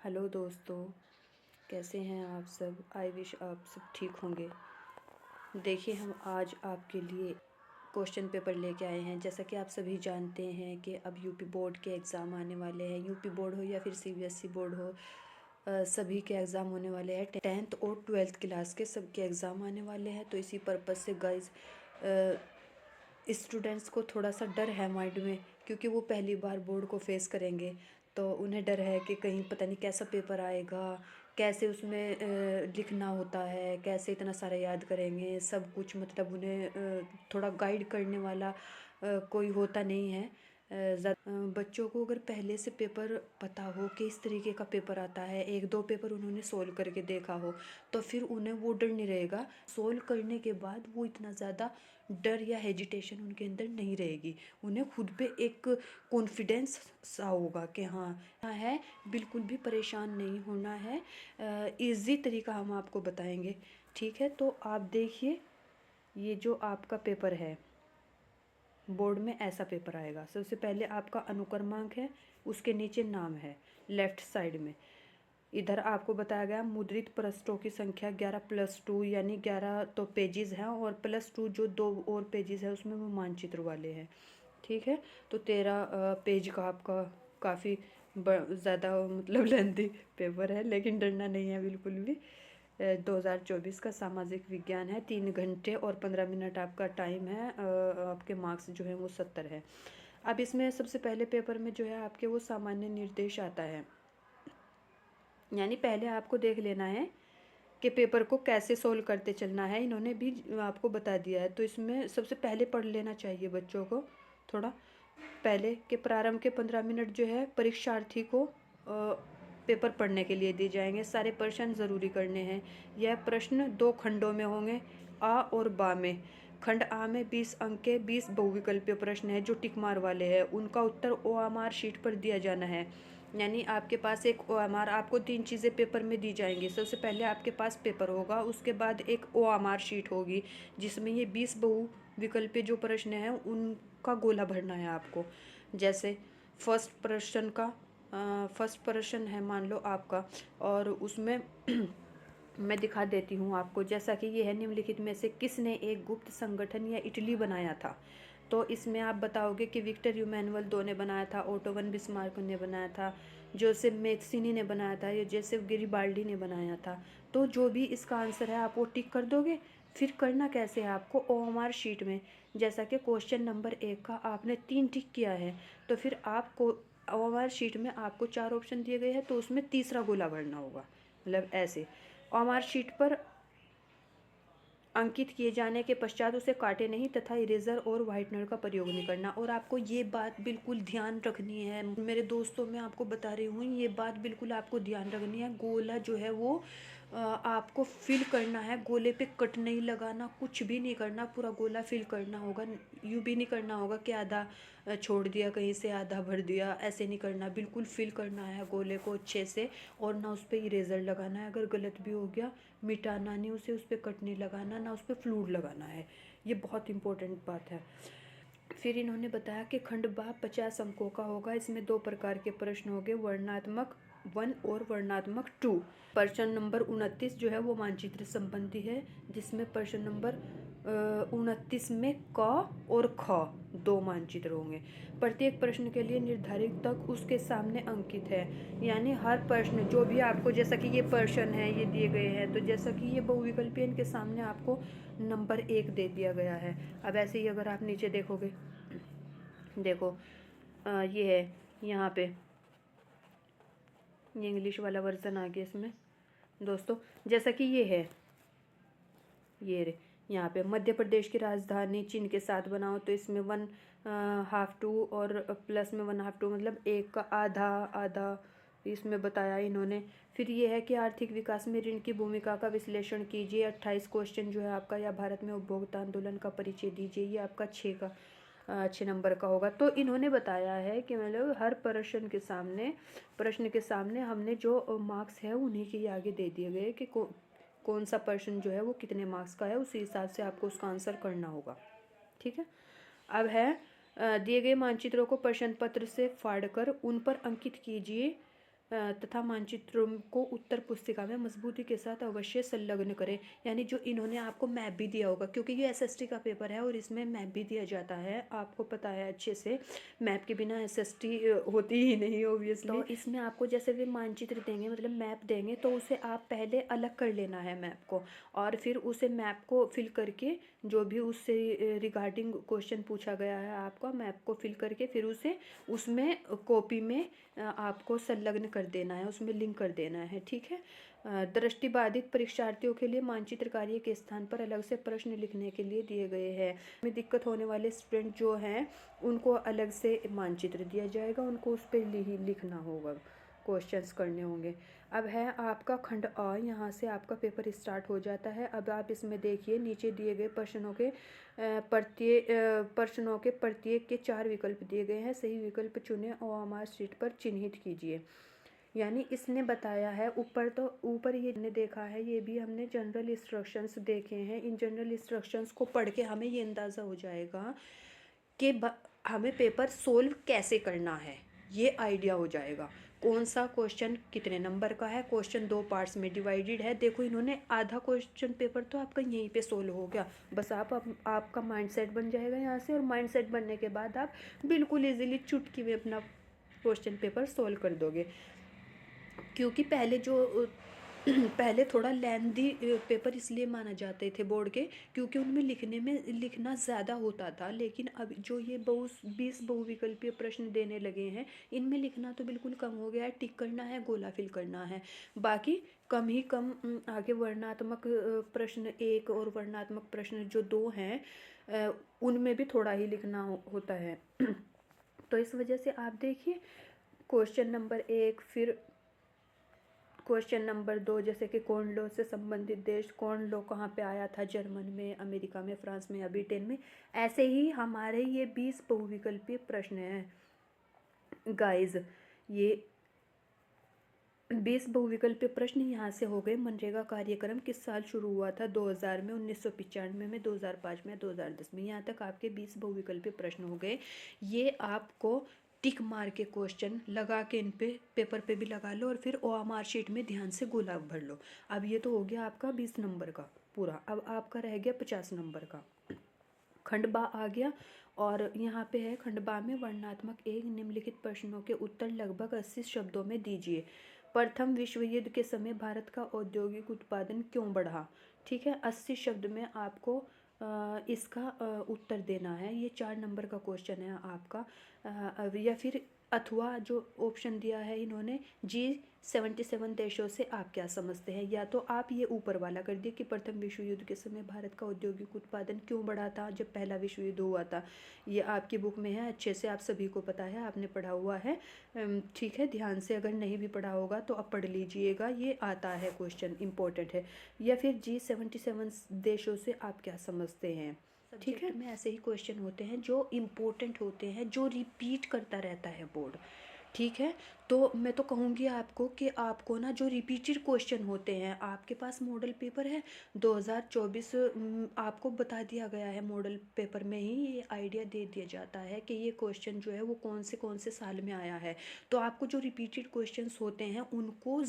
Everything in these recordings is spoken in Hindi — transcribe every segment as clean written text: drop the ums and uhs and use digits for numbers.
हेलो दोस्तों, कैसे हैं आप सब। आई विश आप सब ठीक होंगे। देखिए, हम आज आपके लिए क्वेश्चन पेपर लेके आए हैं। जैसा कि आप सभी जानते हैं कि अब यूपी बोर्ड के एग्ज़ाम आने वाले हैं। यूपी बोर्ड हो या फिर सीबीएसई बोर्ड हो, सभी के एग्ज़ाम होने वाले हैं। 10th और 12th क्लास के सबके एग्ज़ाम आने वाले हैं। तो इसी पर्पज़ से गाइज स्टूडेंट्स को थोड़ा सा डर है माइंड में, क्योंकि वो पहली बार बोर्ड को फेस करेंगे। तो उन्हें डर है कि कहीं पता नहीं कैसा पेपर आएगा, कैसे उसमें लिखना होता है, कैसे इतना सारा याद करेंगे सब कुछ। मतलब उन्हें थोड़ा गाइड करने वाला कोई होता नहीं है। बच्चों को अगर पहले से पेपर पता हो कि इस तरीके का पेपर आता है, एक दो पेपर उन्होंने सोल्व करके देखा हो, तो फिर उन्हें वो डर नहीं रहेगा। सोल्व करने के बाद वो इतना ज़्यादा डर या हेजिटेशन उनके अंदर नहीं रहेगी। उन्हें खुद पे एक कॉन्फिडेंस सा होगा कि हाँ है, बिल्कुल भी परेशान नहीं होना है। इजी तरीका हम आपको बताएंगे, ठीक है। तो आप देखिए, ये जो आपका पेपर है, बोर्ड में ऐसा पेपर आएगा। सबसे पहले आपका अनुक्रमांक है, उसके नीचे नाम है लेफ्ट साइड में। इधर आपको बताया गया मुद्रित पृष्ठों की संख्या 11+2, यानी 11 तो पेजेस हैं, और +2 जो दो और पेजेस है उसमें वो मानचित्र वाले हैं, ठीक है। तो 13 पेज का आपका काफ़ी ज़्यादा मतलब लेंथी पेपर है, लेकिन डरना नहीं है बिल्कुल भी। 2024 का सामाजिक विज्ञान है। 3 घंटे और 15 मिनट आपका टाइम है। आपके मार्क्स जो है वो 70 है। अब इसमें सबसे पहले पेपर में जो है आपके वो सामान्य निर्देश आता है, यानी पहले आपको देख लेना है कि पेपर को कैसे सोल्व करते चलना है। इन्होंने भी आपको बता दिया है। तो इसमें सबसे पहले पढ़ लेना चाहिए बच्चों को थोड़ा पहले के प्रारंभ के 15 मिनट जो है परीक्षार्थी को पेपर पढ़ने के लिए दिए जाएंगे। सारे प्रश्न ज़रूरी करने हैं। यह प्रश्न 2 खंडों में होंगे, आ और बा में। खंड आ में 20 अंक के 20 बहुविकल्पीय प्रश्न हैं जो टिक मार वाले हैं। उनका उत्तर ओएमआर शीट पर दिया जाना है। यानी आपके पास एक ओएमआर, आपको 3 चीज़ें पेपर में दी जाएंगी। सबसे पहले आपके पास पेपर होगा, उसके बाद एक ओएमआर शीट होगी जिसमें ये 20 बहुविकल्पीय जो प्रश्न हैं उनका गोला भरना है आपको। जैसे फर्स्ट प्रश्न है मान लो आपका, और उसमें मैं दिखा देती हूँ आपको। जैसा कि ये है, निम्नलिखित में से किसने एक गुप्त संगठन या इटली बनाया था। तो इसमें आप बताओगे कि विक्टर इमैनुअल दो ने बनाया था, ओटो वन बिस्मार्क ने बनाया था, जोसेफ मेथ्सिनी ने बनाया था, या जोसेफ गेरिबाल्डी ने बनाया था। तो जो भी इसका आंसर है आप वो टिक कर दोगे। फिर करना कैसे है आपको, ओएमआर शीट में जैसा कि क्वेश्चन नंबर 1 का आपने 3 टिक किया है, तो फिर आपको ओएमआर शीट में आपको 4 ऑप्शन दिए गए हैं, तो उसमें तीसरा गोला भरना होगा। मतलब ऐसे ओएमआर शीट पर अंकित किए जाने के पश्चात उसे काटे नहीं तथा इरेजर और व्हाइटनर का प्रयोग नहीं करना। और आपको ये बात बिल्कुल ध्यान रखनी है मेरे दोस्तों, मैं आपको बता रही हूँ, ये बात बिल्कुल आपको ध्यान रखनी है। गोला जो है वो आपको फिल करना है। गोले पे कट नहीं लगाना, कुछ भी नहीं करना, पूरा गोला फिल करना होगा। यूँ भी नहीं करना होगा कि आधा छोड़ दिया कहीं से, आधा भर दिया, ऐसे नहीं करना। बिल्कुल फिल करना है गोले को अच्छे से, और ना उस पर इरेजर लगाना है। अगर गलत भी हो गया, मिटाना नहीं उसे, उस पर कट नहीं लगाना, ना उस पर फ्लूड लगाना है। ये बहुत इंपॉर्टेंट बात है। फिर इन्होंने बताया कि खंड बा 50 अंकों का होगा। इसमें 2 प्रकार के प्रश्न होंगे, वर्णनात्मक 1 और वर्णनात्मक 2। प्रश्न नंबर 29 जो है वो मानचित्र संबंधी है, जिसमें प्रश्न नंबर 29 में क और ख 2 मानचित्र होंगे। प्रत्येक प्रश्न के लिए निर्धारित तक उसके सामने अंकित है। यानी हर प्रश्न जो भी आपको, जैसा कि ये प्रश्न है, ये दिए गए हैं, तो जैसा कि ये बहुविकल्पीय, इनके सामने आपको नंबर 1 दे दिया गया है। अब ऐसे ही अगर आप नीचे देखोगे, देखो ये है यहाँ पे, ये इंग्लिश वाला वर्जन आ गया इसमें दोस्तों। जैसा कि ये है, ये यहाँ पे मध्य प्रदेश की राजधानी चिन्ह के साथ बनाओ। तो इसमें 1/2 और प्लस में 1/2, मतलब 1 का आधा आधा इसमें बताया इन्होंने। फिर ये है कि आर्थिक विकास में ऋण की भूमिका का विश्लेषण कीजिए। 28 क्वेश्चन जो है आपका, या भारत में उपभोक्ता आंदोलन का परिचय दीजिए। ये आपका 6 नंबर का होगा। तो इन्होंने बताया है कि मतलब हर प्रश्न के सामने हमने जो मार्क्स है उन्हीं के आगे दे दिए गए कि कौन सा प्रश्न जो है वो कितने मार्क्स का है, उसी हिसाब से आपको उसका आंसर करना होगा, ठीक है। अब है दिए गए मानचित्रों को प्रश्न पत्र से फाड़कर उन पर अंकित कीजिए तथा मानचित्रों को उत्तर पुस्तिका में मजबूती के साथ अवश्य संलग्न करें। यानी जो इन्होंने आपको मैप भी दिया होगा, क्योंकि ये एसएसटी का पेपर है और इसमें मैप भी दिया जाता है, आपको पता है अच्छे से। मैप के बिना एसएसटी होती ही नहीं ऑब्वियसली। तो इसमें आपको जैसे भी मानचित्र देंगे, मतलब मैप देंगे, तो उसे आप पहले अलग कर लेना है मैप को, और फिर उसे मैप को फिल करके जो भी उससे रिगार्डिंग क्वेश्चन पूछा गया है आपका, मैप को फिल करके फिर उसे उसमें कॉपी में आपको संलग्न कर देना है, उसमें लिंक कर देना है, ठीक है। दृष्टिबाधित परीक्षार्थियों के लिए मानचित्र कार्य के स्थान पर अलग से प्रश्न लिखने के लिए दिए गए हैं। में दिक्कत होने वाले स्टूडेंट जो हैं उनको अलग से मानचित्र दिया जाएगा, उनको उस पर लिखना होगा, क्वेश्चंस करने होंगे। अब है आपका खंड अ, यहाँ से आपका पेपर स्टार्ट हो जाता है। अब आप इसमें देखिए नीचे दिए गए प्रश्नों के प्रत्येक के 4 विकल्प दिए गए हैं, सही विकल्प चुनें और हमारे शीट पर चिन्हित कीजिए। यानी इसने बताया है ऊपर ये हमने देखा है, ये भी हमने जनरल इंस्ट्रक्शंस देखे हैं। इन जनरल इंस्ट्रक्शंस को पढ़ के हमें ये अंदाज़ा हो जाएगा कि हमें पेपर सोल्व कैसे करना है, ये आइडिया हो जाएगा। कौन सा क्वेश्चन कितने नंबर का है, क्वेश्चन 2 पार्ट्स में डिवाइडेड है। देखो इन्होंने आधा क्वेश्चन पेपर तो आपका यहीं पे सोल्व हो गया, बस आपका माइंडसेट बन जाएगा यहाँ से, और माइंडसेट बनने के बाद आप बिल्कुल इजीली चुटकी में अपना क्वेश्चन पेपर सोल्व कर दोगे। क्योंकि पहले थोड़ा लेंदी पेपर इसलिए माना जाते थे बोर्ड के, क्योंकि उनमें लिखना ज़्यादा होता था। लेकिन अब जो ये 20 बहुविकल्पीय प्रश्न देने लगे हैं, इनमें लिखना तो बिल्कुल कम हो गया है, टिक करना है, गोला फिल करना है, बाकी कम ही कम। आगे वर्णात्मक प्रश्न 1 और वर्णात्मक प्रश्न जो 2 हैं उनमें भी थोड़ा ही लिखना होता है। तो इस वजह से आप देखिए क्वेश्चन नंबर 1, फिर क्वेश्चन नंबर 2, जैसे कि कॉर्न लॉ से संबंधित देश, कॉर्न लॉ कहाँ पे आया था, जर्मन में, अमेरिका में, फ्रांस में या ब्रिटेन में। ऐसे ही हमारे ये 20 बहुविकल्पीय प्रश्न हैं गाइस। ये 20 बहुविकल्पीय प्रश्न यहाँ से हो गए। मनरेगा कार्यक्रम किस साल शुरू हुआ था? 2000 में, 1995 में, 2005 में, 2010 में। यहाँ तक आपके 20 बहुविकल्पीय प्रश्न हो गए। ये आपको टिक मार के क्वेश्चन लगा के इन पे पेपर पे भी लगा लो, और फिर ओएमआर शीट में ध्यान से गोला भर लो। अब ये तो हो गया आपका 20 नंबर का पूरा। अब आपका रह गया 50 नंबर का। खंड बा आ गया, और यहाँ पे है खंड बा में वर्णनात्मक 1 निम्नलिखित प्रश्नों के उत्तर लगभग 80 शब्दों में दीजिए। प्रथम विश्व युद्ध के समय भारत का औद्योगिक उत्पादन क्यों बढ़ा? ठीक है, 80 शब्द में आपको इसका उत्तर देना है। ये 4 नंबर का क्वेश्चन है आपका। या फिर अथवा जो ऑप्शन दिया है इन्होंने, G77 देशों से आप क्या समझते हैं? या तो आप ये ऊपर वाला कर दिए कि प्रथम विश्व युद्ध के समय भारत का औद्योगिक उत्पादन क्यों बढ़ा था जब पहला विश्व युद्ध हुआ था। ये आपकी बुक में है, अच्छे से आप सभी को पता है, आपने पढ़ा हुआ है। ठीक है, ध्यान से अगर नहीं भी पढ़ा होगा तो अब पढ़ लीजिएगा, ये आता है क्वेश्चन, इम्पोर्टेंट है। या फिर G77 देशों से आप क्या समझते हैं? ठीक है, में ऐसे ही क्वेश्चन होते हैं जो इम्पोर्टेंट होते हैं, जो रिपीट करता रहता है बोर्ड। ठीक है, तो मैं तो कहूँगी आपको कि आपको ना जो रिपीटेड क्वेश्चन होते हैं, आपके पास मॉडल पेपर है 2024, आपको बता दिया गया है मॉडल पेपर में ही ये आइडिया दे दिया जाता है कि ये क्वेश्चन जो है वो कौन से साल में आया है। तो आपको जो रिपीटेड क्वेश्चंस होते हैं उनको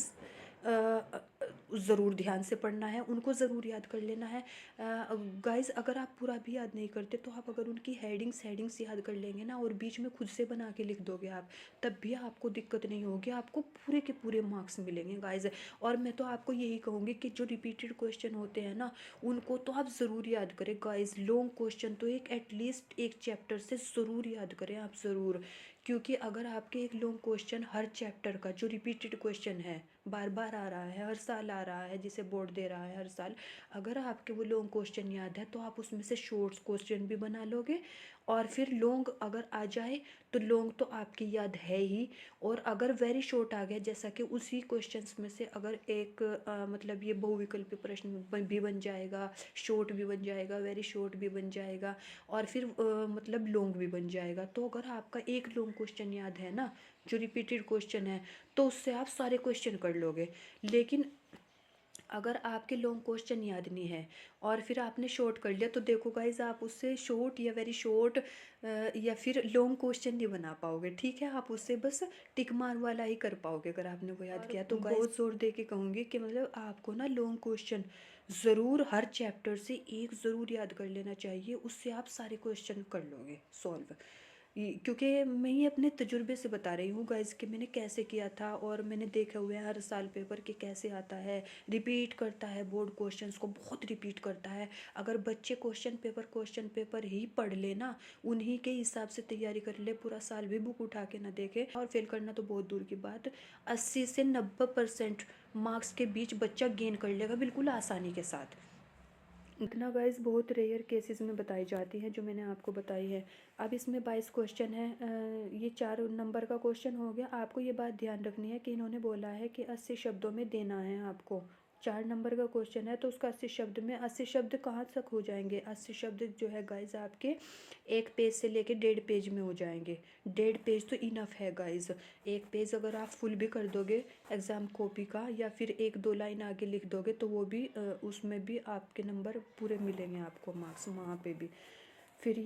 ज़रूर ध्यान से पढ़ना है, उनको ज़रूर याद कर लेना है। गाइस, अगर आप पूरा भी याद नहीं करते तो आप अगर उनकी हेडिंग्स याद कर लेंगे ना, और बीच में खुद से बना के लिख दोगे आप, तब भी आपको दिक्कत नहीं होगी, आपको पूरे के पूरे मार्क्स मिलेंगे गाइस। और मैं तो आपको यही कहूँगी कि जो रिपीटेड क्वेश्चन होते हैं ना, उनको तो आप ज़रूर याद करें गाइस। लॉन्ग क्वेश्चन तो एटलीस्ट एक चैप्टर से ज़रूर याद करें आप, ज़रूर। क्योंकि अगर आपके एक लॉन्ग क्वेश्चन हर चैप्टर का जो रिपीटेड क्वेश्चन है, बार बार आ रहा है, हर साल आ रहा है, जिसे बोर्ड दे रहा है हर साल, अगर आपके वो लॉन्ग क्वेश्चन याद है तो आप उसमें से शॉर्ट्स क्वेश्चन भी बना लोगे। और फिर लॉन्ग अगर आ जाए तो लॉन्ग तो आपकी याद है ही, और अगर वेरी शॉर्ट आ गया, जैसा कि उसी क्वेश्चंस में से अगर एक मतलब ये बहुविकल्पी प्रश्न भी बन जाएगा, शॉर्ट भी बन जाएगा, वेरी शॉर्ट भी बन जाएगा, और फिर मतलब लॉन्ग भी बन जाएगा। तो अगर आपका एक लॉन्ग क्वेश्चन याद है ना, जो रिपीटेड क्वेश्चन है, तो उससे आप सारे क्वेश्चन कर लोगे। लेकिन अगर आपके लॉन्ग क्वेश्चन याद नहीं है और फिर आपने शॉर्ट कर लिया, तो देखो गाइज आप उससे शॉर्ट या वेरी शॉर्ट या फिर लॉन्ग क्वेश्चन नहीं बना पाओगे। ठीक है, आप उससे बस टिक मार वाला ही कर पाओगे अगर आपने वो याद किया तो। बहुत जोर दे के कहूँगी कि मतलब आपको ना लॉन्ग क्वेश्चन ज़रूर हर चैप्टर से एक ज़रूर याद कर लेना चाहिए, उससे आप सारे क्वेश्चन कर लोगे सॉल्व। क्योंकि मैं ये अपने तजुर्बे से बता रही हूँ गाइज कि मैंने कैसे किया था, और मैंने देखा हुआ है हर साल पेपर के कैसे आता है, रिपीट करता है बोर्ड क्वेश्चंस को, बहुत रिपीट करता है। अगर बच्चे क्वेश्चन पेपर ही पढ़ ले ना, उन्हीं के हिसाब से तैयारी कर ले, पूरा साल भी बुक उठा के ना देखे, और फेल करना तो बहुत दूर की बात, 80 से 90% मार्क्स के बीच बच्चा गेन कर लेगा बिल्कुल आसानी के साथ। इतना गाइस बहुत रेयर केसेस में बताई जाती है जो मैंने आपको बताई है। अब इसमें 22 क्वेश्चन है, ये 4 नंबर का क्वेश्चन हो गया। आपको ये बात ध्यान रखनी है कि इन्होंने बोला है कि 80 शब्दों में देना है आपको। 4 नंबर का क्वेश्चन है तो उसका 80 शब्द में, 80 शब्द कहाँ तक हो जाएंगे, 80 शब्द जो है गाइज आपके 1 पेज से लेके 1.5 पेज में हो जाएंगे। 1.5 पेज तो इनफ है गाइज। 1 पेज अगर आप फुल भी कर दोगे एग्ज़ाम कॉपी का, या फिर 1-2 लाइन आगे लिख दोगे, तो वो भी उसमें भी आपके नंबर पूरे मिलेंगे आपको, मार्क्स वहाँ पे भी। फिर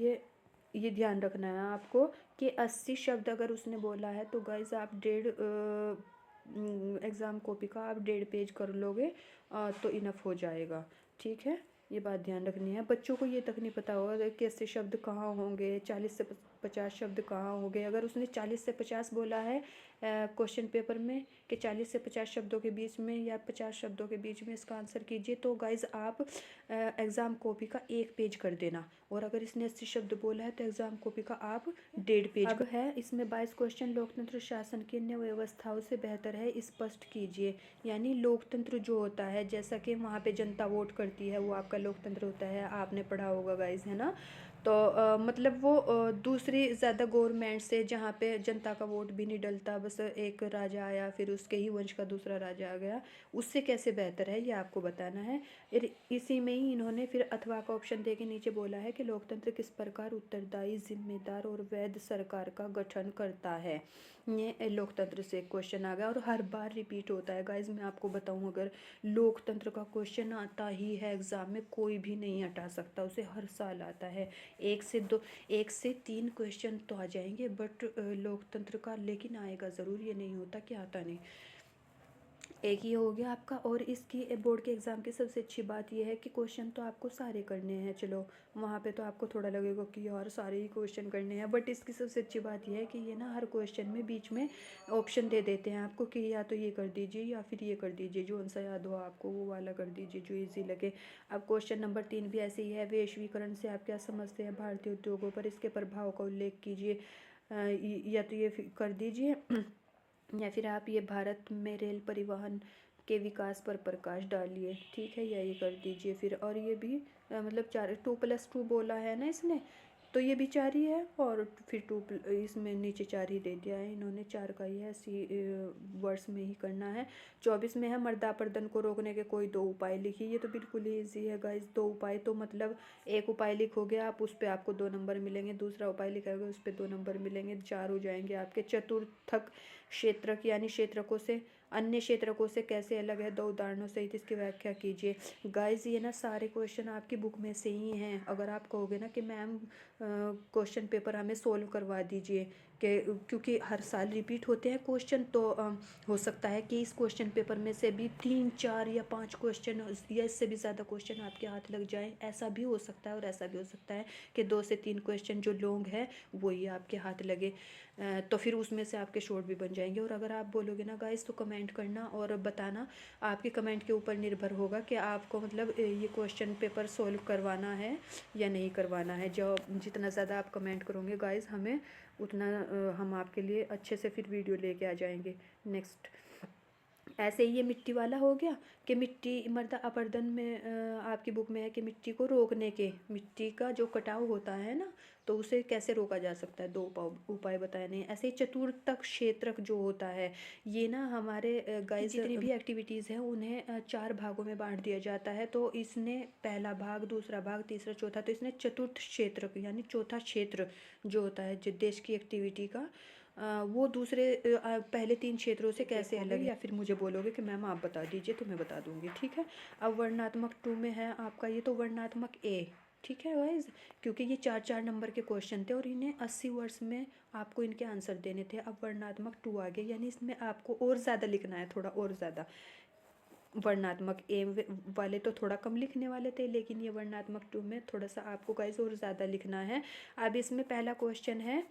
ये ध्यान रखना है आपको कि 80 शब्द अगर उसने बोला है तो गाइज आप एग्ज़ाम कॉपी का आप 1.5 पेज कर लोगे तो इनफ हो जाएगा। ठीक है, ये बात ध्यान रखनी है। बच्चों को ये तक नहीं पता होगा कि 80 शब्द कहाँ होंगे, 40 से 50 शब्द कहाँ होंगे। अगर उसने 40 से 50 बोला है क्वेश्चन पेपर में कि 40 से 50 शब्दों के बीच में या 50 शब्दों के बीच में इसका आंसर कीजिए, तो गाइज आप एग्ज़ाम कॉपी का 1 पेज कर देना। और अगर इसने 80 शब्द बोला है तो एग्ज़ाम कॉपी का आप 1.5 पेज अब है इसमें 22 क्वेश्चन। लोकतंत्र शासन की अन्य व्यवस्थाओं से बेहतर है, स्पष्ट कीजिए। यानी लोकतंत्र जो होता है, जैसा कि वहाँ पे जनता वोट करती है, वो आपका लोकतंत्र होता है, आपने पढ़ा होगा गाइज, है ना। तो मतलब वो दूसरी ज़्यादा गवर्नमेंट से, जहाँ पे जनता का वोट भी नहीं डलता, बस एक राजा आया फिर उसके ही वंश का दूसरा राजा आ गया, उससे कैसे बेहतर है ये आपको बताना है। इसी में ही इन्होंने फिर अथवा का ऑप्शन दे के नीचे बोला है कि लोकतंत्र किस प्रकार उत्तरदायी, जिम्मेदार और वैध सरकार का गठन करता है। ये लोकतंत्र से क्वेश्चन आ गया और हर बार रिपीट होता है गाइज। मैं आपको बताऊं, अगर लोकतंत्र का क्वेश्चन आता ही है एग्ज़ाम में, कोई भी नहीं हटा सकता उसे, हर साल आता है। 1 से 3 क्वेश्चन तो आ जाएंगे बट लोकतंत्र का लेकिन आएगा ज़रूर, ये नहीं होता कि आता नहीं। एक ये हो गया आपका। और इसकी बोर्ड के एग्ज़ाम की सबसे अच्छी बात यह है कि क्वेश्चन तो आपको सारे करने हैं। चलो वहाँ पे तो आपको थोड़ा लगेगा कि यार सारे ही क्वेश्चन करने हैं, बट इसकी सबसे अच्छी बात यह है कि ये ना हर क्वेश्चन में बीच में ऑप्शन दे देते हैं आपको कि या तो ये कर दीजिए या फिर ये कर दीजिए, जो आंसर याद हो आपको वो वाला कर दीजिए जो ईजी लगे। अब क्वेश्चन नंबर 3 भी ऐसे ही है। वैश्वीकरण से आप क्या समझते हैं, भारतीय उद्योगों पर इसके प्रभाव का उल्लेख कीजिए। या तो ये कर दीजिए या फिर आप ये भारत में रेल परिवहन के विकास पर प्रकाश डालिए। ठीक है, या ये कर दीजिए फिर। और ये भी मतलब 2+2 बोला है ना इसने, तो ये भी 4 ही है। और फिर इसमें नीचे 4 ही दे दिया है इन्होंने, 4 का ही है, सी वर्ड्स में ही करना है। 24 में है मर्दापरदन को रोकने के कोई 2 उपाय लिखिए। ये तो बिल्कुल ही ईजी है गाइज। 2 उपाय तो मतलब एक उपाय लिखोगे आप, उस पर आपको 2 नंबर मिलेंगे, दूसरा उपाय लिखोगे उस पर 2 नंबर मिलेंगे, 4 हो जाएंगे आपके। चतुर्थक क्षेत्रक यानी क्षेत्रकों से अन्य क्षेत्रकों से कैसे अलग है, 2 उदाहरणों सहित इसकी व्याख्या कीजिए। गाइज ये ना सारे क्वेश्चन आपकी बुक में से ही हैं। अगर आप कहोगे ना कि मैम क्वेश्चन पेपर हमें सोल्व करवा दीजिए, क्योंकि हर साल रिपीट होते हैं क्वेश्चन, तो हो सकता है कि इस क्वेश्चन पेपर में से भी 3 4 या 5 क्वेश्चन या इससे भी ज़्यादा क्वेश्चन आपके हाथ लग जाए। ऐसा भी हो सकता है और ऐसा भी हो सकता है कि 2 से 3 क्वेश्चन जो लॉन्ग है वही आपके हाथ लगे, तो फिर उसमें से आपके शॉर्ट भी बन जाएंगे। और अगर आप बोलोगे ना गाइस तो कमेंट करना और बताना, आपके कमेंट के ऊपर निर्भर होगा कि आपको मतलब ये क्वेश्चन पेपर सोल्व करवाना है या नहीं करवाना है। जो जितना ज़्यादा आप कमेंट करोगे गाइस हमें उतना हम आपके लिए अच्छे से फिर वीडियो लेके आ जाएंगे नेक्स्ट। ऐसे ही ये मिट्टी वाला हो गया कि मिट्टी मृदा अपरदन में आपकी बुक में है कि मिट्टी को रोकने के, मिट्टी का जो कटाव होता है ना, तो उसे कैसे रोका जा सकता है, 2 उपाय बताए नहीं। ऐसे ही चतुर्थक क्षेत्रक जो होता है, ये ना हमारे गाइस जितनी भी एक्टिविटीज़ हैं उन्हें 4 भागों में बांट दिया जाता है। तो इसने पहला भाग, दूसरा भाग, तीसरा, चौथा, तो इसने चतुर्थ क्षेत्रक यानी चौथा क्षेत्र जो होता है जो देश की एक्टिविटी का, वो दूसरे पहले 3 क्षेत्रों से कैसे अलग है, या फिर मुझे बोलोगे कि मैम आप बता दीजिए तो मैं बता दूँगी, ठीक है। अब वर्णनात्मक 2 में है आपका ये तो वर्णनात्मक ए, ठीक है गाइज़, क्योंकि ये 4-4 नंबर के क्वेश्चन थे और इन्हें 80 वर्ड्स में आपको इनके आंसर देने थे। अब वर्णनात्मक 2 आ गए, यानी इसमें आपको और ज़्यादा लिखना है, थोड़ा और ज़्यादा। वर्णनात्मक ए वाले तो थोड़ा कम लिखने वाले थे, लेकिन ये वर्णनात्मक 2 में थोड़ा सा आपको गाइस और ज़्यादा लिखना है। अब इसमें पहला क्वेश्चन है,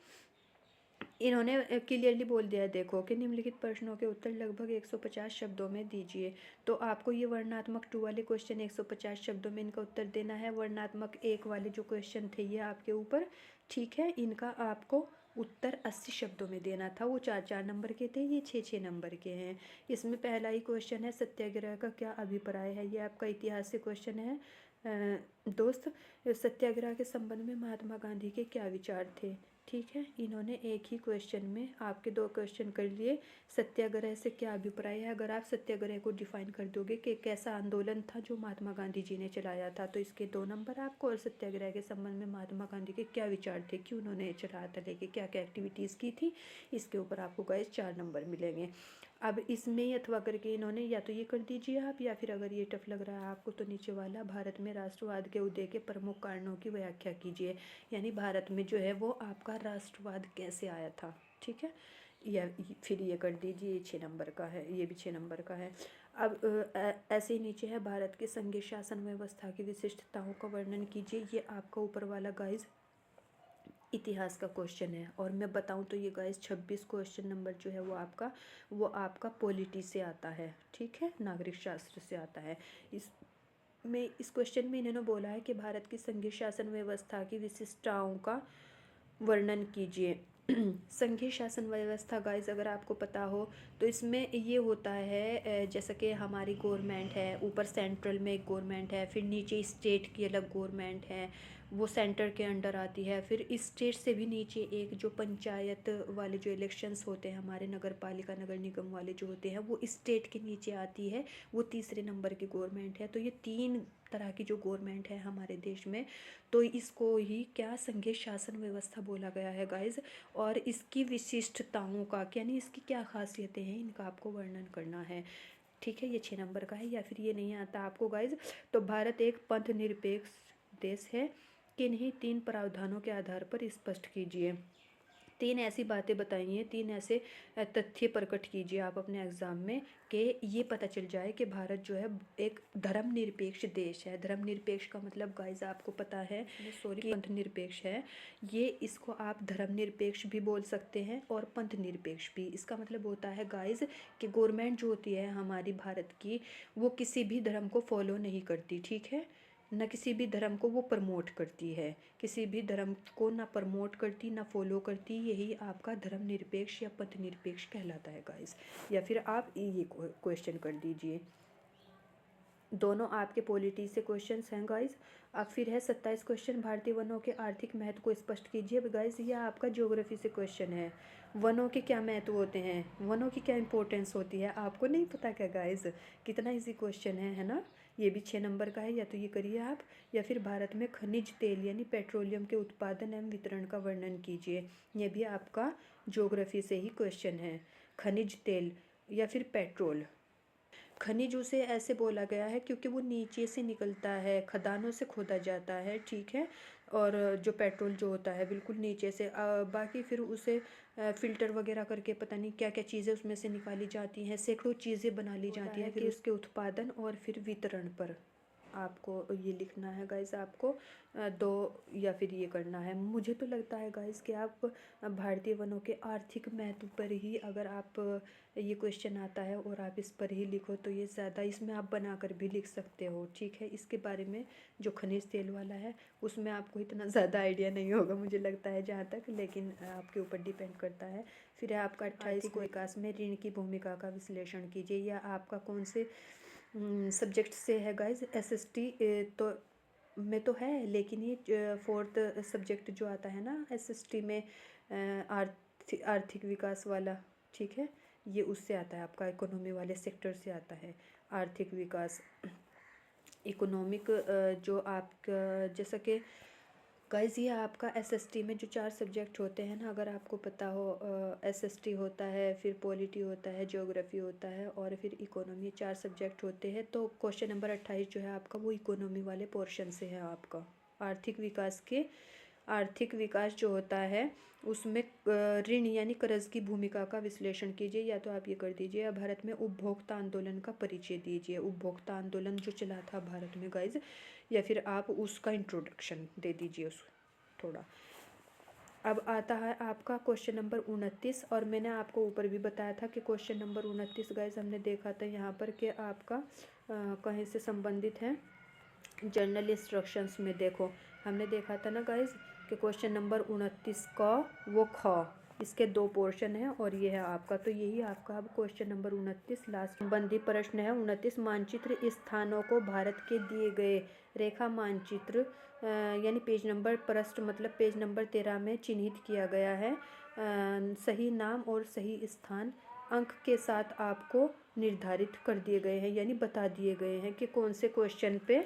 इन्होंने क्लियरली बोल दिया है, देखो कि निम्नलिखित प्रश्नों के उत्तर लगभग 150 शब्दों में दीजिए। तो आपको ये वर्णनात्मक 2 वाले क्वेश्चन 150 शब्दों में इनका उत्तर देना है। वर्णनात्मक 1 वाले जो क्वेश्चन थे ये आपके ऊपर, ठीक है, इनका आपको उत्तर 80 शब्दों में देना था। वो 4-4 नंबर के थे, ये 6-6 नंबर के हैं। इसमें पहला ही क्वेश्चन है, सत्याग्रह का क्या अभिप्राय है। ये आपका इतिहास से क्वेश्चन है। दोस्त, सत्याग्रह के संबंध में महात्मा गांधी के क्या विचार थे, ठीक है। इन्होंने एक ही क्वेश्चन में आपके 2 क्वेश्चन कर लिए। सत्याग्रह से क्या अभिप्राय है, अगर आप सत्याग्रह को डिफाइन कर दोगे कि कैसा आंदोलन था जो महात्मा गांधी जी ने चलाया था, तो इसके 2 नंबर आपको। और सत्याग्रह के संबंध में महात्मा गांधी के क्या विचार थे, क्यों उन्होंने चलाया था, लेके क्या क्या एक्टिविटीज़ की थी, इसके ऊपर आपको गाइस 4 नंबर मिलेंगे। अब इसमें ही अथवा करके इन्होंने या तो ये कर दीजिए आप, या फिर अगर ये टफ लग रहा है आपको तो नीचे वाला, भारत में राष्ट्रवाद के उदय के प्रमुख कारणों की व्याख्या कीजिए। यानी भारत में जो है वो आपका राष्ट्रवाद कैसे आया था, ठीक है। या फिर ये कर दीजिए, ये 6 नंबर का है, ये भी 6 नंबर का है। अब ऐसे ही नीचे है, भारत के संघीय शासन व्यवस्था की विशिष्टताओं का वर्णन कीजिए। ये आपका ऊपर वाला गाइज इतिहास का क्वेश्चन है। और मैं बताऊं तो ये गाइस 26 क्वेश्चन नंबर जो है वो आपका पॉलिटी से आता है, ठीक है, नागरिक शास्त्र से आता है। इस क्वेश्चन में इन्होंने बोला है कि भारत की संघीय शासन व्यवस्था की विशिष्टताओं का वर्णन कीजिए। संघीय शासन व्यवस्था गाइस अगर आपको पता हो तो इसमें ये होता है, जैसा कि हमारी गवर्नमेंट है, ऊपर सेंट्रल में एक गवर्नमेंट है, फिर नीचे स्टेट की अलग गवर्नमेंट है, वो सेंटर के अंडर आती है। फिर स्टेट से भी नीचे एक जो पंचायत वाले जो इलेक्शंस होते हैं हमारे, नगर पालिका नगर निगम वाले जो होते हैं, वो स्टेट के नीचे आती है, वो तीसरे नंबर की गवर्नमेंट है। तो ये 3 तरह की जो गवर्नमेंट है हमारे देश में, तो इसको ही क्या संघीय शासन व्यवस्था बोला गया है गाइज। और इसकी विशिष्टताओं का, यानी इसकी क्या खासियतें हैं, इनका आपको वर्णन करना है, ठीक है। ये 6 नंबर का है। या फिर ये नहीं आता आपको गाइज, तो भारत एक पंथ निरपेक्ष देश है, किन्हीं 3 प्रावधानों के आधार पर स्पष्ट कीजिए। 3 ऐसी बातें बताइए, 3 ऐसे तथ्य प्रकट कीजिए आप अपने एग्ज़ाम में, कि ये पता चल जाए कि भारत जो है एक धर्मनिरपेक्ष देश है। धर्मनिरपेक्ष का मतलब गाइज आपको पता है, सॉरी, पंथ निरपेक्ष है। ये इसको आप धर्मनिरपेक्ष भी बोल सकते हैं और पंथ निरपेक्ष भी। इसका मतलब होता है गाइज कि गवर्नमेंट जो होती है हमारी भारत की, वो किसी भी धर्म को फॉलो नहीं करती, ठीक है, न किसी भी धर्म को वो प्रमोट करती है, किसी भी धर्म को ना प्रमोट करती ना फॉलो करती। यही आपका धर्मनिरपेक्ष या पंथ निरपेक्ष कहलाता है गाइस। या फिर आप ये क्वेश्चन कर दीजिए, दोनों आपके पॉलिटी से क्वेश्चंस हैं गाइस। अब फिर है 27 क्वेश्चन, भारतीय वनों के आर्थिक महत्व को स्पष्ट कीजिए। गाइस ये आपका ज्योग्राफी से क्वेश्चन है, वनों के क्या महत्व होते हैं, वनों की क्या इंपॉर्टेंस होती है, आपको नहीं पता क्या गाइस। कितना इजी क्वेश्चन है ना। ये भी 6 नंबर का है, या तो ये करिए आप। या फिर भारत में खनिज तेल यानी पेट्रोलियम के उत्पादन एवं वितरण का वर्णन कीजिए। ये भी आपका ज्योग्राफी से ही क्वेश्चन है। खनिज तेल या फिर पेट्रोल, खनिज उसे ऐसे बोला गया है क्योंकि वो नीचे से निकलता है, खदानों से खोदा जाता है, ठीक है। और जो पेट्रोल जो होता है बिल्कुल नीचे से, बाकी फिर उसे फ़िल्टर वगैरह करके पता नहीं क्या क्या चीज़ें उसमें से निकाली जाती हैं, सैकड़ों चीज़ें बना ली जाती हैं, फिर उसके उत्पादन और फिर वितरण पर आपको ये लिखना है गाइस। आपको 2 या फिर ये करना है। मुझे तो लगता है गाइस कि आप भारतीय वनों के आर्थिक महत्व पर ही, अगर आप ये क्वेश्चन आता है और आप इस पर ही लिखो तो ये ज़्यादा, इसमें आप बनाकर भी लिख सकते हो, ठीक है। इसके बारे में जो खनिज तेल वाला है उसमें आपको इतना ज़्यादा आइडिया नहीं होगा मुझे लगता है जहाँ तक, लेकिन आपके ऊपर डिपेंड करता है। फिर है आपका 28 विकास में ऋण की भूमिका का विश्लेषण कीजिए। या आपका कौन से सब्जेक्ट से है गाइज, एसएसटी तो में तो है, लेकिन ये 4th सब्जेक्ट जो आता है ना एसएसटी में, आर्थिक विकास वाला, ठीक है, ये उससे आता है, आपका इकोनॉमी वाले सेक्टर से आता है आर्थिक विकास। इकोनॉमिक जो आपका, जैसा कि गाइज़ ये आपका एसएसटी में जो 4 सब्जेक्ट होते हैं ना, अगर आपको पता हो, एसएसटी होता है, फिर पॉलिटी होता है, ज्योग्राफी होता है और फिर इकोनॉमी, 4 सब्जेक्ट होते हैं। तो क्वेश्चन नंबर 28 जो है आपका वो इकोनॉमी वाले पोर्शन से है आपका। आर्थिक विकास के आर्थिक विकास जो होता है उसमें ऋण यानी कर्ज की भूमिका का विश्लेषण कीजिए, या तो आप ये कर दीजिए, या भारत में उपभोक्ता आंदोलन का परिचय दीजिए। उपभोक्ता आंदोलन जो चला था भारत में गाइज, या फिर आप उसका इंट्रोडक्शन दे दीजिए उस थोड़ा। अब आता है आपका क्वेश्चन नंबर 29, और मैंने आपको ऊपर भी बताया था कि क्वेश्चन नंबर 29 गाइज हमने देखा था यहाँ पर कि आपका कहीं से संबंधित है। जर्नल इंस्ट्रक्शंस में देखो, हमने देखा था ना गाइज कि क्वेश्चन नंबर 29 का वो इसके 2 पोर्शन है और ये है आपका। तो यही आपका अब क्वेश्चन नंबर 29 लास्ट संबंधी प्रश्न है। 29 मानचित्र स्थानों को भारत के दिए गए रेखा मानचित्र यानी पेज नंबर प्रश्न मतलब पेज नंबर 13 में चिन्हित किया गया है। सही नाम और सही स्थान अंक के साथ आपको निर्धारित कर दिए गए हैं, यानी बता दिए गए हैं कि कौन से क्वेश्चन पे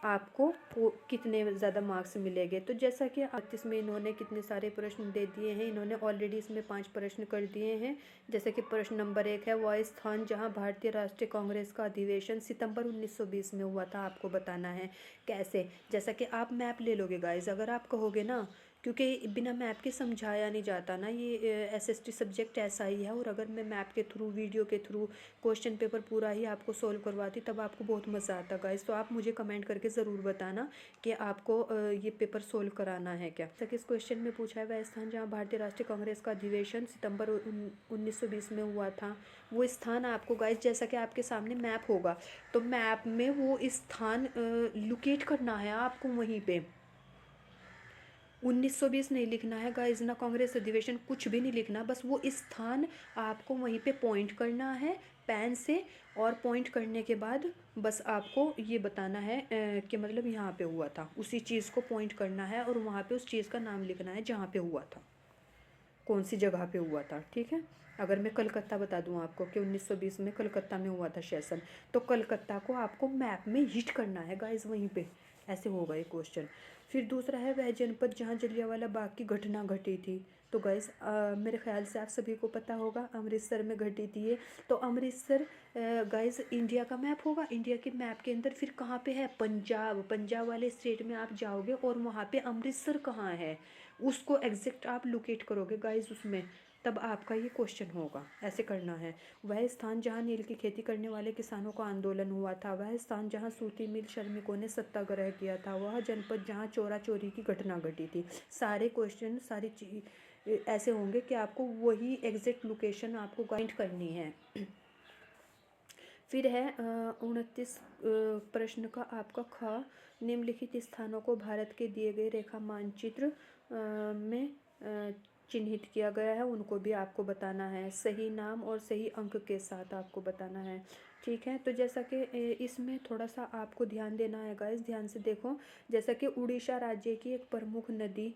आपको वो कितने ज़्यादा मार्क्स मिलेंगे। तो जैसा कि 38 में इन्होंने कितने सारे प्रश्न दे दिए हैं, इन्होंने ऑलरेडी इसमें 5 प्रश्न कर दिए हैं। जैसे कि प्रश्न नंबर 1 है, वह स्थान जहां भारतीय राष्ट्रीय कांग्रेस का अधिवेशन सितंबर 1920 में हुआ था, आपको बताना है। कैसे? जैसा कि आप मैप ले लोगे गाइज, अगर आप कहोगे ना, क्योंकि बिना मैप के समझाया नहीं जाता ना, ये एसएसटी सब्जेक्ट ऐसा ही है। और अगर मैं मैप के थ्रू, वीडियो के थ्रू क्वेश्चन पेपर पूरा ही आपको सोल्व करवाती, तब आपको बहुत मज़ा आता गाइस। तो आप मुझे कमेंट करके ज़रूर बताना कि आपको ये पेपर सोल्व कराना है क्या। तक इस क्वेश्चन में पूछा है, वह स्थान जहाँ भारतीय राष्ट्रीय कांग्रेस का अधिवेशन सितंबर 1920 में हुआ था, वो स्थान आपको गाइस, जैसा कि आपके सामने मैप होगा, तो मैप में वो स्थान लोकेट करना है आपको। वहीं पे 1920 नहीं लिखना है गाइज, ना कांग्रेस अधिवेशन, कुछ भी नहीं लिखना, बस वो स्थान आपको वहीं पे पॉइंट करना है पेन से। और पॉइंट करने के बाद बस आपको ये बताना है कि मतलब यहाँ पे हुआ था, उसी चीज़ को पॉइंट करना है और वहाँ पे उस चीज़ का नाम लिखना है जहाँ पे हुआ था, कौन सी जगह पे हुआ था। ठीक है, अगर मैं कलकत्ता बता दूं आपको कि 1920 में कलकत्ता में हुआ था सेशन, तो कलकत्ता को आपको मैप में हिट करना है गाइज वहीं पे। ऐसे होगा ये क्वेश्चन। फिर दूसरा है, वह जनपद जहाँ जलियांवाला बाग की घटना घटी थी। तो गाइज मेरे ख्याल से आप सभी को पता होगा, अमृतसर में घटी थी ये। तो अमृतसर गाइज इंडिया का मैप होगा, इंडिया के मैप के अंदर फिर कहाँ पे है? पंजाब। पंजाब वाले स्टेट में आप जाओगे और वहाँ पे अमृतसर कहाँ है उसको एग्जैक्ट आप लोकेट करोगे गाइज उसमें, तब आपका ये क्वेश्चन होगा। ऐसे करना है। वह स्थान जहाँ नील की खेती करने वाले किसानों का आंदोलन हुआ था, वह स्थान जहाँ सूती मिल श्रमिकों ने सत्याग्रह किया था, वह जनपद जहाँ चोरा चोरी की घटना घटी थी। सारे क्वेश्चन, सारी चीज ऐसे होंगे कि आपको वही एग्जैक्ट लोकेशन आपको गाइड करनी है। फिर है 29 प्रश्न का आपका ख, निम्नलिखित स्थानों को भारत के दिए गए रेखा मानचित्र में चिन्हित किया गया है, उनको भी आपको बताना है। सही नाम और सही अंक के साथ आपको बताना है। ठीक है, तो जैसा कि इसमें थोड़ा सा आपको ध्यान देना है गाइस, ध्यान से देखो। जैसा कि उड़ीसा राज्य की एक प्रमुख नदी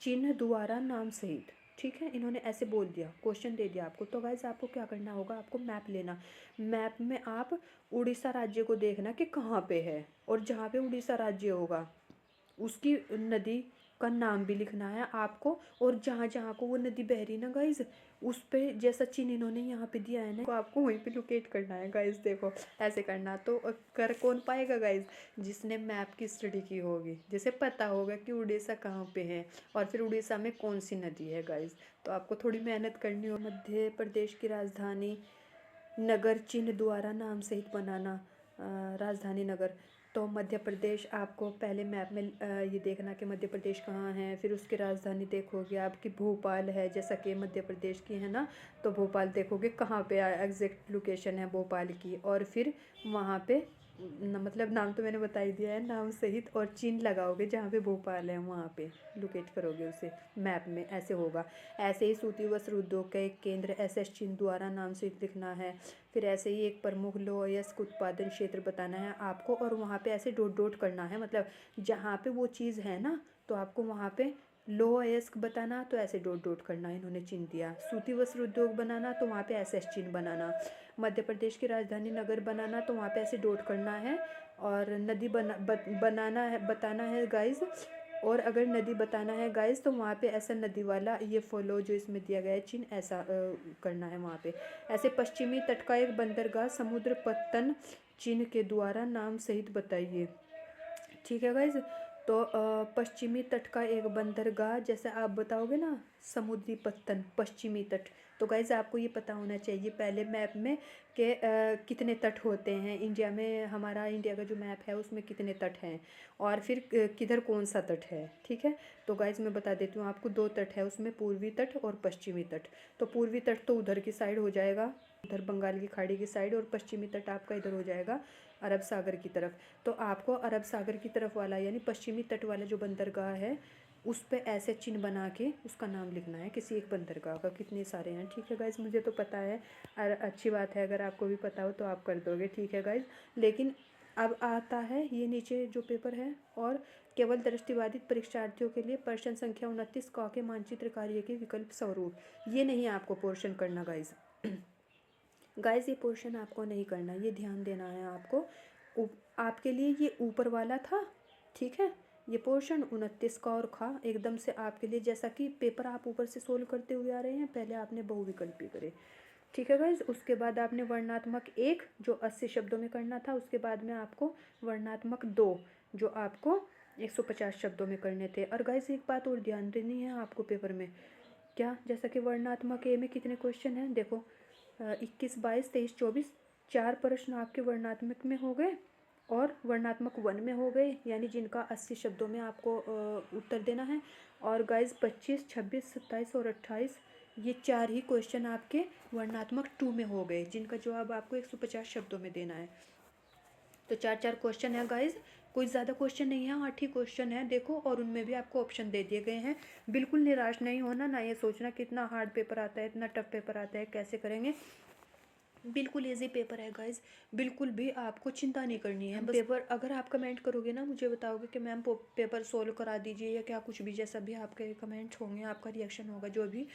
चिन्ह द्वारा नाम सहित, ठीक है, इन्होंने ऐसे बोल दिया, क्वेश्चन दे दिया आपको। तो गाइज आपको क्या करना होगा, आपको मैप लेना। मैप में आप उड़ीसा राज्य को देखना कि कहाँ पे है, और जहाँ पे उड़ीसा राज्य होगा उसकी नदी का नाम भी लिखना है आपको। और जहाँ जहाँ को वो नदी बह रही ना गाइज, उस पे जैसा चिन्ह इन्होंने यहाँ पे दिया है ना, तो आपको वहीं पे लोकेट करना है गाइज। देखो ऐसे करना, तो कर कौन पाएगा गाइज? जिसने मैप की स्टडी की होगी, जिसे पता होगा कि उड़ीसा कहाँ पे है और फिर उड़ीसा में कौन सी नदी है गाइज। तो आपको थोड़ी मेहनत करनी हो। मध्य प्रदेश की राजधानी नगर चिन्ह द्वारा नाम सहित बनाना। राजधानी नगर, तो मध्य प्रदेश आपको पहले मैप में ये देखना कि मध्य प्रदेश कहाँ है। फिर उसकी राजधानी देखोगे आपकी भोपाल है, जैसा कि मध्य प्रदेश की है ना, तो भोपाल देखोगे कहाँ पे एग्जैक्ट लोकेशन है भोपाल की। और फिर वहाँ पे मतलब नाम तो मैंने बता ही दिया है, नाम सहित और चिन्ह लगाओगे जहाँ पे भोपाल है, वहाँ पे लोकेट करोगे उसे मैप में। ऐसे होगा। ऐसे ही सूती वस्त्र उद्योग का एक केंद्र एसएस चिन्ह द्वारा नाम सहित लिखना है। फिर ऐसे ही एक प्रमुख लौह अयस्क उत्पादन क्षेत्र बताना है आपको, और वहाँ पे ऐसे डॉट डॉट करना है, मतलब जहाँ पे वो चीज़ है ना, तो आपको वहाँ पे लोह अयस्क बताना तो ऐसे डॉट डॉट करना, इन्होंने चिन्ह दिया। सूती वस्त्र उद्योग बनाना तो वहाँ पे ऐसे ऐसे चिन्ह बनाना। मध्य प्रदेश की राजधानी नगर बनाना तो वहाँ पे ऐसे डॉट करना है। और नदी बनाना है, बताना है गाइज। और अगर नदी बताना है गाइज तो वहाँ पे ऐसा नदी वाला ये फॉलो जो इसमें दिया गया है चिन्ह ऐसा करना है वहाँ पे। ऐसे पश्चिमी तट का एक बंदरगाह समुद्र पत्तन चिन्ह के द्वारा नाम सहित बताइए। ठीक है गाइज। तो पश्चिमी तट का एक बंदरगाह, जैसे आप बताओगे ना समुद्री पत्तन पश्चिमी तट, तो गाइज आपको ये पता होना चाहिए पहले मैप में कि कितने तट होते हैं इंडिया में। हमारा इंडिया का जो मैप है उसमें कितने तट हैं और फिर किधर कौन सा तट है। ठीक है, तो गाइज मैं बता देती हूँ आपको, 2 तट है उसमें, पूर्वी तट और पश्चिमी तट। तो पूर्वी तट तो उधर की साइड हो जाएगा, उधर बंगाल की खाड़ी की साइड, और पश्चिमी तट आपका इधर हो जाएगा अरब सागर की तरफ। तो आपको अरब सागर की तरफ वाला यानी पश्चिमी तट वाला जो बंदरगाह है उस पे ऐसे चिन्ह बना के उसका नाम लिखना है किसी एक बंदरगाह का। कितने सारे हैं। ठीक है गाइज, मुझे तो पता है और अच्छी बात है, अगर आपको भी पता हो तो आप कर दोगे। ठीक है गाइज, लेकिन अब आता है ये नीचे जो पेपर है, और केवल दृष्टिबाधित परीक्षार्थियों के लिए प्रश्न संख्या 29 क के मानचित्र कार्य के विकल्प स्वरूप, ये नहीं आपको पोर्शन करना गाइज। गाइस ये पोर्शन आपको नहीं करना, ये ध्यान देना है आपको। आपके लिए ये ऊपर वाला था। ठीक है, ये पोर्शन 29 का और खा एकदम से आपके लिए, जैसा कि पेपर आप ऊपर से सोल्व करते हुए आ रहे हैं, पहले आपने बहुविकल्पी करे। ठीक है गाइज, उसके बाद आपने वर्णात्मक 1 जो 80 शब्दों में करना था, उसके बाद में आपको वर्णात्मक 2 जो आपको 150 शब्दों में करने थे। और गाइज एक बात और ध्यान देनी है आपको पेपर में, क्या, जैसा कि वर्णात्मक ए में कितने क्वेश्चन हैं देखो, 21, 22, 23, 24, 4 प्रश्न आपके वर्णात्मक में हो गए और वर्णात्मक 1 में हो गए, यानी जिनका 80 शब्दों में आपको उत्तर देना है। और गाइज 25, 26, 27 और 28 ये 4 ही क्वेश्चन आपके वर्णात्मक 2 में हो गए, जिनका जवाब आपको 150 शब्दों में देना है। तो 4 क्वेश्चन है गाइज, कोई ज़्यादा क्वेश्चन नहीं है, 8 ही क्वेश्चन है देखो, और उनमें भी आपको ऑप्शन दे दिए गए हैं। बिल्कुल निराश नहीं होना, ना ये सोचना कि इतना हार्ड पेपर आता है, इतना टफ पेपर आता है, कैसे करेंगे। बिल्कुल इजी पेपर है गाइज, बिल्कुल भी आपको चिंता नहीं करनी है। बस पेपर अगर आप कमेंट करोगे ना, मुझे बताओगे कि मैम पेपर सोल्व करा दीजिए या क्या कुछ भी, जैसा भी आपके कमेंट होंगे, आपका रिएक्शन होगा जो भी,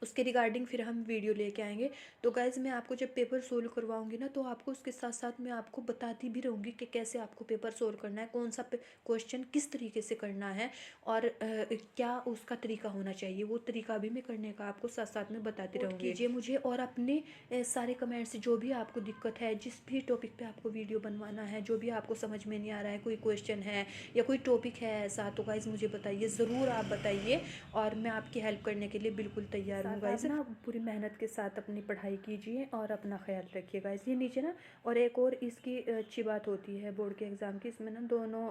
उसके रिगार्डिंग फिर हम वीडियो लेके आएंगे। तो गाइज़ मैं आपको जब पेपर सोल्व करवाऊंगी ना, तो आपको उसके साथ साथ मैं आपको बताती भी रहूँगी कि कैसे आपको पेपर सोल्व करना है, कौन सा क्वेश्चन किस तरीके से करना है, और क्या उसका तरीका होना चाहिए, वो तरीका भी मैं करने का आपको साथ साथ में बताती रहूँगी। कीजिए मुझे, और अपने सारे कमेंट्स जो भी आपको दिक्कत है, जिस भी टॉपिक पे आपको वीडियो बनवाना है, जो भी आपको समझ में नहीं आ रहा है, कोई क्वेश्चन है या कोई टॉपिक है ऐसा, तो गाइज़ मुझे बताइए, ज़रूर आप बताइए, और मैं आपकी हेल्प करने के लिए बिल्कुल तैयार हूँ गाइज़। ना पूरी मेहनत के साथ अपनी पढ़ाई कीजिए और अपना ख्याल रखिए गाइज़। ये नीचे ना, और एक और इसकी अच्छी बात होती है बोर्ड के एग्ज़ाम की, इसमें ना दोनों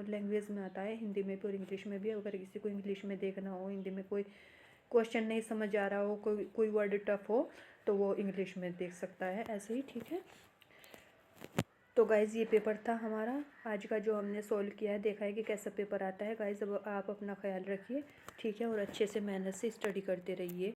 लैंग्वेज में आता है, हिंदी में भी और इंग्लिश में भी। अगर किसी को इंग्लिश में देखना हो, हिंदी में कोई क्वेश्चन नहीं समझ आ रहा हो, कोई वर्ड टफ हो, तो वो इंग्लिश में देख सकता है ऐसे ही। ठीक है, तो गाइज़ ये पेपर था हमारा आज का, जो हमने सॉल्व किया है, देखा है कि कैसा पेपर आता है गाइज़। अब आप अपना ख्याल रखिए, ठीक है, और अच्छे से मेहनत से स्टडी करते रहिए।